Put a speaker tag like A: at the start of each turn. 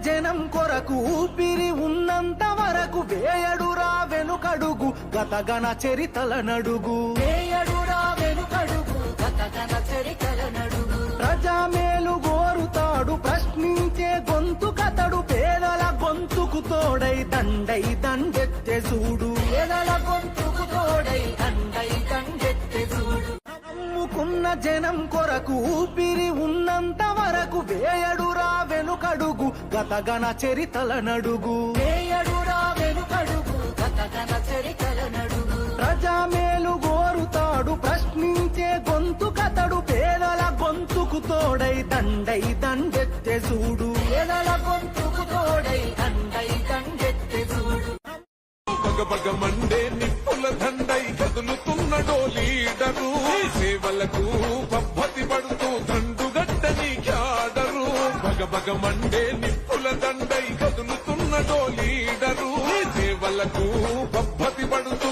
A: జనం కొరకు ఊపిరి ఉన్నంత వరకు వేయడురా వెనుకడుగు గతగణ చరితల నడుగు
B: వేయడురా వెనుకడుగు గతగణ చరితల నడుగు
A: ప్రజామేలు గోరుతాడు ప్రశ్నించే గొంతు కతడు పేదల గొంతుకు తోడై దండెత్తె చూడు
B: పేదల గొంతుకు తోడై దండెత్తె చూడు
A: నమ్ముకున్న జనం కొరకు ఊపిరి ఉన్నంత వరకు వేయడురా వెనుకడుగు గతగణ చరితల నడుగు
B: వేయడురా వెనుకడుగు గతగణ చరితల నడుగు
A: ప్రజామేలు గోరుతాడు ప్రశ్నించే గొంతు కతడు పేదల గొంతుకు తోడై దండెత్తె చూడు
B: పేదల గొంతుకు తోడై దండెత్తె చూడు
C: పగపగ మండే నిప్పుల దండై కదులుతున్నడో లీడరు సేవలకు పద్ధతి పడుతూ దండుగట్టని క్యాడరు పగపగ మండే నిప్పుల దండై కదులుతున్నడో లీడరు సేవలకు పద్ధతి పడుతూ